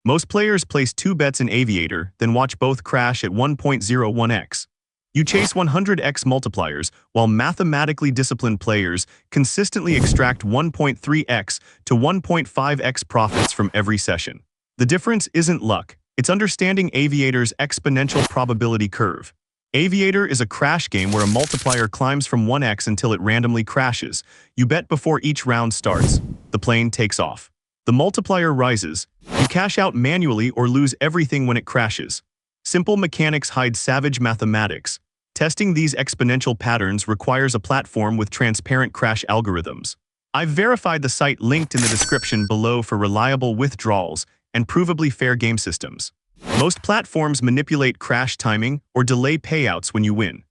Most players place 2 bets in Aviator, then watch both crash at 1.01x. You chase 100x multipliers, while mathematically disciplined players consistently extract 1.3x to 1.5x profits from every session. The difference isn't luck, it's understanding Aviator's exponential probability curve. Aviator is a crash game where a multiplier climbs from 1x until it randomly crashes. You bet before each round starts. The plane takes off. The multiplier rises. You cash out manually or lose everything when it crashes. Simple mechanics hide savage mathematics. Testing these exponential patterns requires a platform with transparent crash algorithms. I've verified the site linked in the description below for reliable withdrawals and provably fair game systems. Most platforms manipulate crash timing or delay payouts when you win.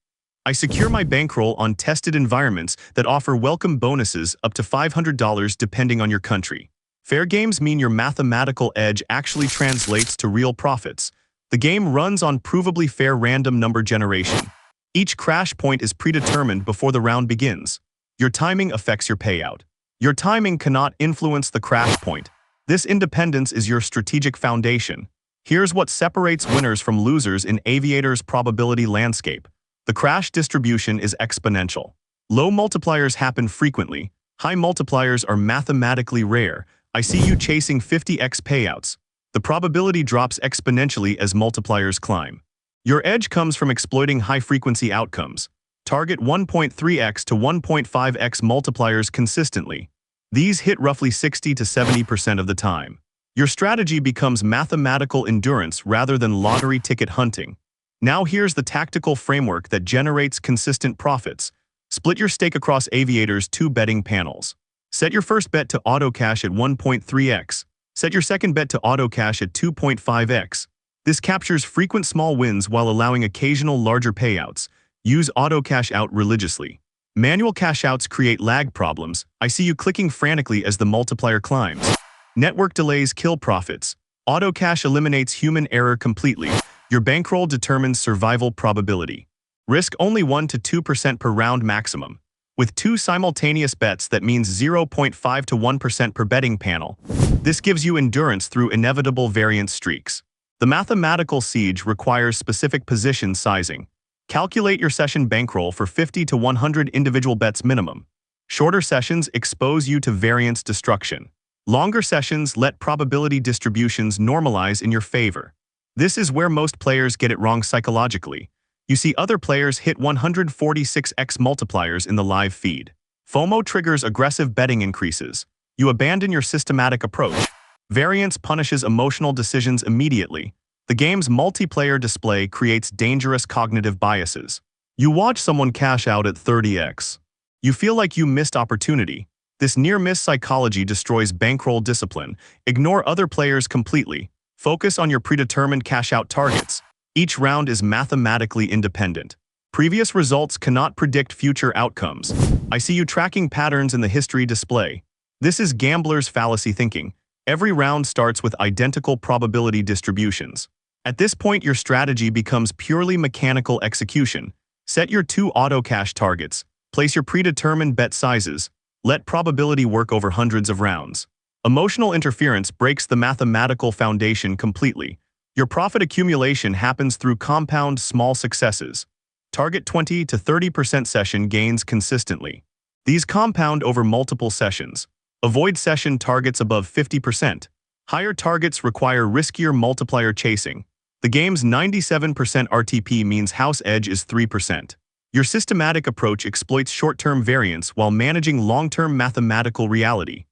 I secure my bankroll on tested environments that offer welcome bonuses up to $500 depending on your country. Fair games mean your mathematical edge actually translates to real profits. The game runs on provably fair random number generation. Each crash point is predetermined before the round begins. Your timing affects your payout. Your timing cannot influence the crash point. This independence is your strategic foundation. Here's what separates winners from losers in Aviator's probability landscape. The crash distribution is exponential. Low multipliers happen frequently. High multipliers are mathematically rare. I see you chasing 50x payouts. The probability drops exponentially as multipliers climb. Your edge comes from exploiting high-frequency outcomes. Target 1.3x to 1.5x multipliers consistently. These hit roughly 60 to 70% of the time. Your strategy becomes mathematical endurance rather than lottery ticket hunting. Now here's the tactical framework that generates consistent profits. Split your stake across Aviator's 2 betting panels. Set your first bet to auto-cash at 1.3x. Set your second bet to auto-cash at 2.5x. This captures frequent small wins while allowing occasional larger payouts. Use auto-cash out religiously. Manual cash-outs create lag problems. I see you clicking frantically as the multiplier climbs. Network delays kill profits. Auto-cash eliminates human error completely. Your bankroll determines survival probability. Risk only 1 to 2% per round maximum. With 2 simultaneous bets, that means 0.5 to 1% per betting panel. This gives you endurance through inevitable variance streaks. The mathematical siege requires specific position sizing. Calculate your session bankroll for 50 to 100 individual bets minimum. Shorter sessions expose you to variance destruction. Longer sessions let probability distributions normalize in your favor. This is where most players get it wrong psychologically. You see other players hit 146x multipliers in the live feed. FOMO triggers aggressive betting increases. You abandon your systematic approach. Variance punishes emotional decisions immediately. The game's multiplayer display creates dangerous cognitive biases. You watch someone cash out at 30x. You feel like you missed opportunity. This near-miss psychology destroys bankroll discipline. Ignore other players completely. Focus on your predetermined cash-out targets. Each round is mathematically independent. Previous results cannot predict future outcomes. I see you tracking patterns in the history display. This is gambler's fallacy thinking. Every round starts with identical probability distributions. At this point, your strategy becomes purely mechanical execution. Set your 2 auto-cash targets. Place your predetermined bet sizes. Let probability work over hundreds of rounds. Emotional interference breaks the mathematical foundation completely. Your profit accumulation happens through compound small successes. Target 20 to 30% session gains consistently. These compound over multiple sessions. Avoid session targets above 50%. Higher targets require riskier multiplier chasing. The game's 97% RTP means house edge is 3%. Your systematic approach exploits short-term variance while managing long-term mathematical reality.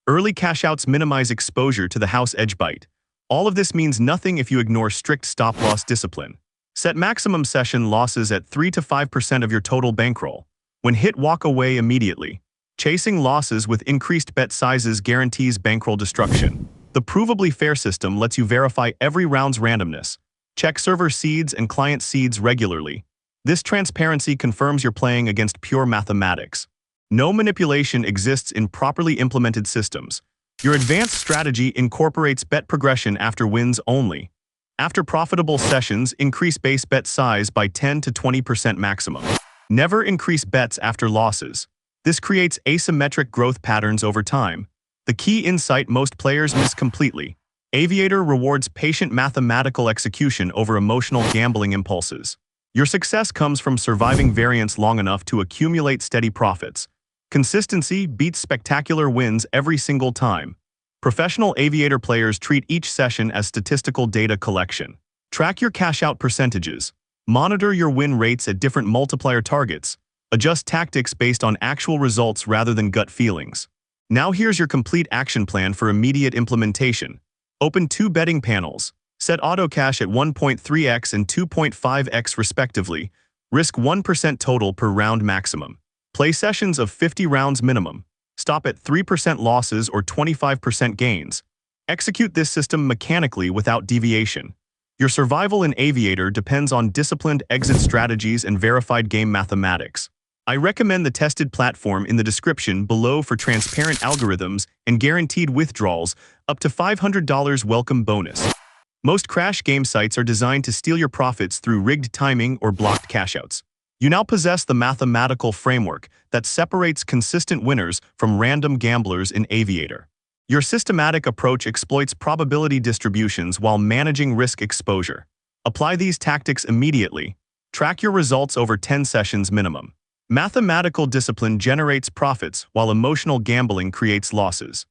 Early cash-outs minimize exposure to the house edge bite. All of this means nothing if you ignore strict stop-loss discipline. Set maximum session losses at 3 to 5% of your total bankroll. When hit, walk away immediately. Chasing losses with increased bet sizes guarantees bankroll destruction. The provably fair system lets you verify every round's randomness. Check server seeds and client seeds regularly. This transparency confirms you're playing against pure mathematics. No manipulation exists in properly implemented systems. Your advanced strategy incorporates bet progression after wins only. After profitable sessions, increase base bet size by 10 to 20% maximum. Never increase bets after losses. This creates asymmetric growth patterns over time. The key insight most players miss completely. Aviator rewards patient mathematical execution over emotional gambling impulses. Your success comes from surviving variance long enough to accumulate steady profits. Consistency beats spectacular wins every single time. Professional Aviator players treat each session as statistical data collection. Track your cash-out percentages. Monitor your win rates at different multiplier targets. Adjust tactics based on actual results rather than gut feelings. Now here's your complete action plan for immediate implementation. Open 2 betting panels. Set auto cash at 1.3x and 2.5x respectively. Risk 1% total per round maximum. Play sessions of 50 rounds minimum. Stop at 3% losses or 25% gains. Execute this system mechanically without deviation. Your survival in Aviator depends on disciplined exit strategies and verified game mathematics. I recommend the tested platform in the description below for transparent algorithms and guaranteed withdrawals up to $500 welcome bonus. Most crash game sites are designed to steal your profits through rigged timing or blocked cashouts. You now possess the mathematical framework that separates consistent winners from random gamblers in Aviator. Your systematic approach exploits probability distributions while managing risk exposure. Apply these tactics immediately. Track your results over 10 sessions minimum. Mathematical discipline generates profits while emotional gambling creates losses.